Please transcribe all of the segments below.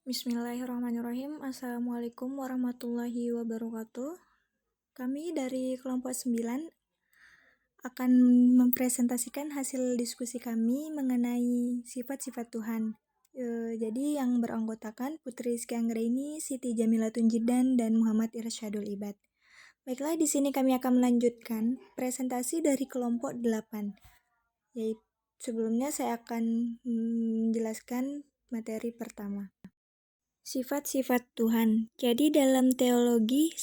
Bismillahirrahmanirrahim. Assalamualaikum warahmatullahi wabarakatuh. Kami dari kelompok 9 akan mempresentasikan hasil diskusi kami mengenai sifat-sifat Tuhan. Jadi yang beranggotakan Putri Rizky Anggraini, Siti Jamilatun Jidan, dan Muhammad Irsyadul Ibad. Baiklah, di sini kami akan melanjutkan presentasi dari kelompok 8. Yaitu sebelumnya saya akan menjelaskan materi pertama. Sifat-sifat Tuhan. Jadi dalam teologi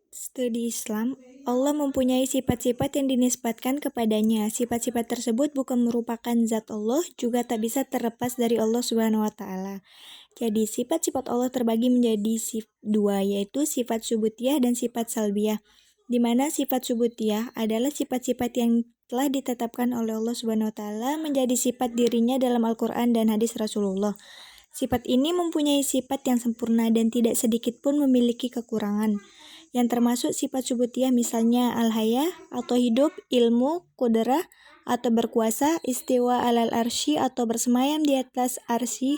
studi Islam, Allah mempunyai sifat-sifat yang dinisbatkan kepadanya. Sifat-sifat tersebut bukan merupakan zat Allah, juga tak bisa terlepas dari Allah Subhanahu wa taala. Jadi sifat-sifat Allah terbagi menjadi dua, yaitu sifat subutiyah dan sifat salbiyah. Di mana sifat subutiyah adalah sifat-sifat yang telah ditetapkan oleh Allah Subhanahu wa taala menjadi sifat dirinya dalam Al-Qur'an dan hadis Rasulullah. Sifat ini mempunyai sifat yang sempurna dan tidak sedikit pun memiliki kekurangan, yang termasuk sifat subutiyah misalnya al-haya atau hidup, ilmu, qudrah atau berkuasa, istiwa alal arsy atau bersemayam di atas arsy,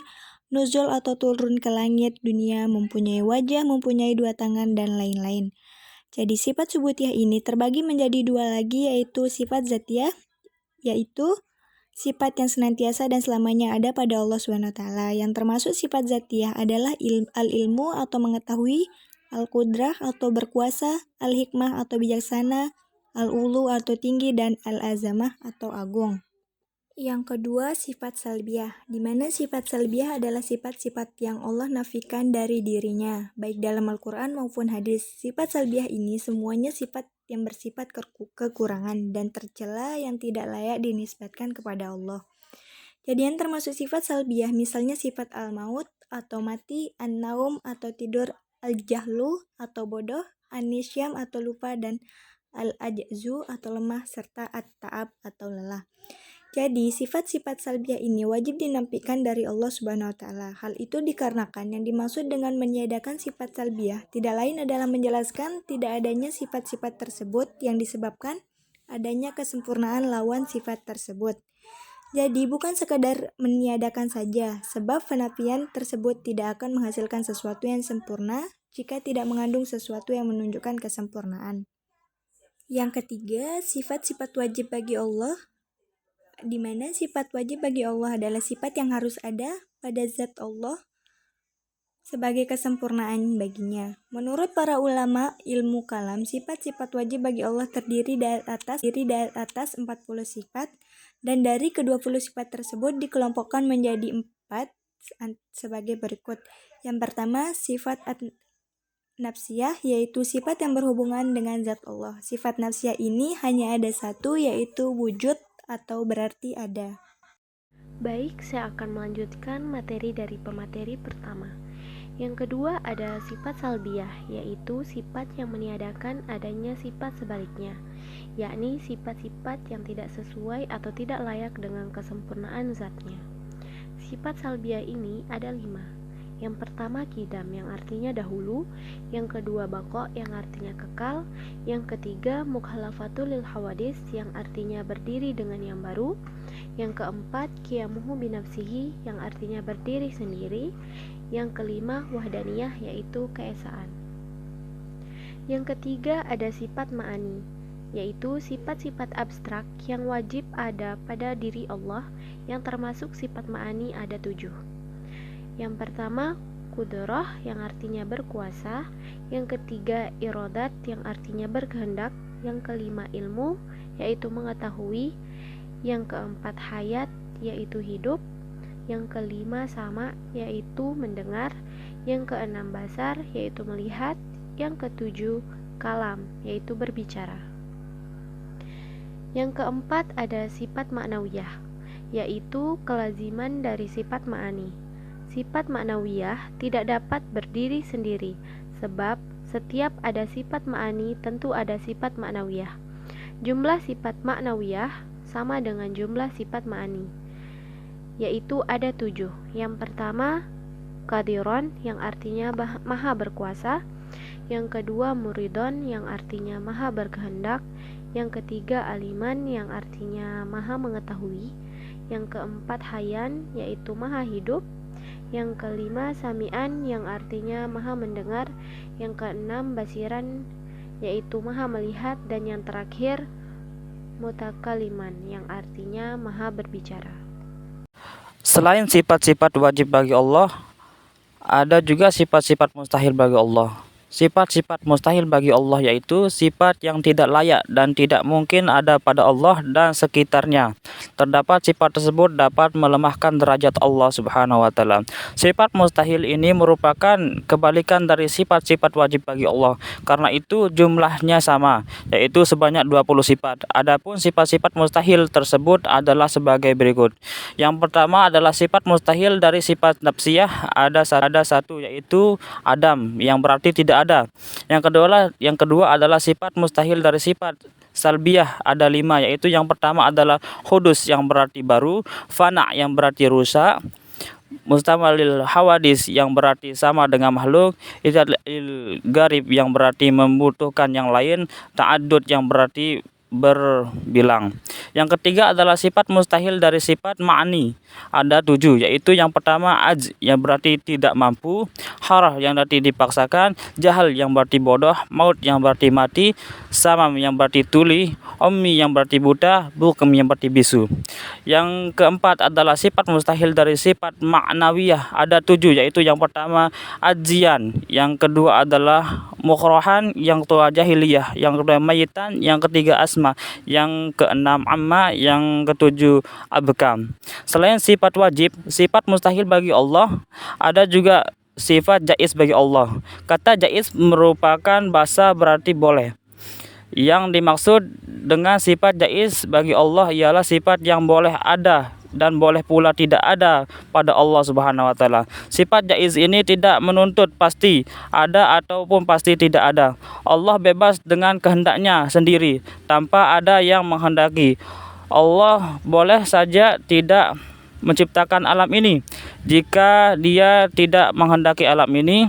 nuzul atau turun ke langit dunia, mempunyai wajah, mempunyai dua tangan, dan lain-lain. Jadi sifat subutiyah ini terbagi menjadi dua lagi, yaitu sifat zatiyah, yaitu sifat yang senantiasa dan selamanya ada pada Allah SWT. Yang termasuk sifat zatiyah adalah al-ilmu atau mengetahui, al-qudrah atau berkuasa, al-hikmah atau bijaksana, al-ulu atau tinggi, dan al-azamah atau agung. Yang kedua, sifat salbiyah, di mana sifat salbiyah adalah sifat-sifat yang Allah nafikan dari dirinya, baik dalam Al-Quran maupun hadis. Sifat salbiyah ini semuanya sifat yang bersifat kekurangan dan tercela yang tidak layak dinisbatkan kepada Allah. Jadi yang termasuk sifat salbiyah misalnya sifat al-maut atau mati, an-naum atau tidur, al-jahlu atau bodoh, an-nisyam atau lupa, dan al-ajzu atau lemah, serta at-ta'ab atau lelah. Jadi, sifat-sifat salbiyah ini wajib dinafikan dari Allah Subhanahu wa taala. Hal itu dikarenakan yang dimaksud dengan meniadakan sifat salbiyah tidak lain adalah menjelaskan tidak adanya sifat-sifat tersebut yang disebabkan adanya kesempurnaan lawan sifat tersebut. Jadi, bukan sekadar meniadakan saja, sebab penafian tersebut tidak akan menghasilkan sesuatu yang sempurna jika tidak mengandung sesuatu yang menunjukkan kesempurnaan. Yang ketiga, sifat-sifat wajib bagi Allah, di mana sifat wajib bagi Allah adalah sifat yang harus ada pada zat Allah sebagai kesempurnaan baginya. Menurut para ulama ilmu kalam, sifat-sifat wajib bagi Allah terdiri dari atas 40 sifat, dan dari ke-20 sifat tersebut dikelompokkan menjadi 4 sebagai berikut. Yang pertama, sifat nafsiyah, yaitu sifat yang berhubungan dengan zat Allah. Sifat nafsiyah ini hanya ada satu, yaitu wujud atau berarti ada. Baik, saya akan melanjutkan materi dari pemateri pertama. Yang kedua ada sifat salbiyah, yaitu sifat yang meniadakan adanya sifat sebaliknya, yakni sifat-sifat yang tidak sesuai atau tidak layak dengan kesempurnaan zatnya. Sifat salbiyah ini ada 5. Yang pertama kidam, yang artinya dahulu. Yang kedua bako, yang artinya kekal. Yang ketiga mukhalafatul lil hawadis, yang artinya berdiri dengan yang baru. Yang keempat qiyamuhu binafsihi, yang artinya berdiri sendiri. Yang kelima wahdaniyah, yaitu keesaan. Yang ketiga ada sifat ma'ani, yaitu sifat-sifat abstrak yang wajib ada pada diri Allah, yang termasuk sifat ma'ani ada 7. Yang pertama qudrah, yang artinya berkuasa. Yang ketiga iradat, yang artinya berkehendak. Yang kelima ilmu, yaitu mengetahui. Yang keempat hayat, yaitu hidup. Yang kelima sama, yaitu mendengar. Yang keenam basar, yaitu melihat. Yang ketujuh kalam, yaitu berbicara. Yang keempat ada sifat ma'nawiyah, yaitu kelaziman dari sifat ma'ani. Sifat ma'nawiyah tidak dapat berdiri sendiri, sebab setiap ada sifat ma'ani tentu ada sifat ma'nawiyah. Jumlah sifat ma'nawiyah sama dengan jumlah sifat ma'ani, yaitu ada 7. Yang pertama qadiron, yang artinya maha berkuasa. Yang kedua muridon, yang artinya maha berkehendak. Yang ketiga aliman, yang artinya maha mengetahui. Yang keempat hayan, yaitu maha hidup. Yang kelima, sami'an yang artinya maha mendengar. Yang keenam, basiran yaitu maha melihat. Dan yang terakhir, mutakaliman yang artinya maha berbicara. Selain sifat-sifat wajib bagi Allah, ada juga sifat-sifat mustahil bagi Allah. Sifat-sifat mustahil bagi Allah yaitu sifat yang tidak layak dan tidak mungkin ada pada Allah dan sekitarnya. Terdapat sifat tersebut dapat melemahkan derajat Allah Subhanahu wa taala. Sifat mustahil ini merupakan kebalikan dari sifat-sifat wajib bagi Allah. Karena itu jumlahnya sama, yaitu sebanyak 20 sifat. Adapun sifat-sifat mustahil tersebut adalah sebagai berikut. Yang pertama adalah sifat mustahil dari sifat nafsiyah, ada satu yaitu Adam, yang berarti tidak ada. Yang kedua adalah sifat mustahil dari sifat salbiyah, ada 5, yaitu yang pertama adalah hudus yang berarti baru, fana yang berarti rusak, mustamalil hawadis yang berarti sama dengan makhluk, ijadil garib yang berarti membutuhkan yang lain, ta'addud yang berarti berbilang. Yang ketiga adalah sifat mustahil dari sifat ma'ani, ada 7, yaitu yang pertama ajz yang berarti tidak mampu, harah yang berarti dipaksakan, jahal yang berarti bodoh, maut yang berarti mati, samam yang berarti tuli, ummi yang berarti buta, bukem yang berarti bisu. Yang keempat adalah sifat mustahil dari sifat ma'nawiyah, ada 7, yaitu yang pertama ajian, yang kedua adalah mukrohan, yang kedua jahiliyah, yang kedua mayitan, yang ketiga asma, yang keenam amma, yang ketujuh abkam. Selain sifat wajib, sifat mustahil bagi Allah, ada juga sifat jaiz bagi Allah. Kata jaiz merupakan bahasa berarti boleh. Yang dimaksud dengan sifat jaiz bagi Allah ialah sifat yang boleh ada dan boleh pula tidak ada pada Allah Subhanahu wa taala. Sifat jaiz ini tidak menuntut pasti ada ataupun pasti tidak ada. Allah bebas dengan kehendaknya sendiri tanpa ada yang menghendaki. Allah boleh saja tidak menciptakan alam ini. Jika Dia tidak menghendaki alam ini,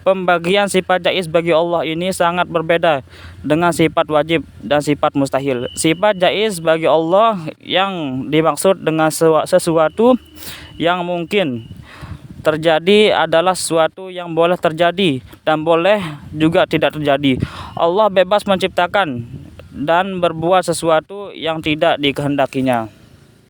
pembagian sifat jaiz bagi Allah ini sangat berbeda dengan sifat wajib dan sifat mustahil. Sifat jaiz bagi Allah yang dimaksud dengan sesuatu yang mungkin terjadi adalah sesuatu yang boleh terjadi dan boleh juga tidak terjadi. Allah bebas menciptakan dan berbuat sesuatu yang tidak dikehendakinya.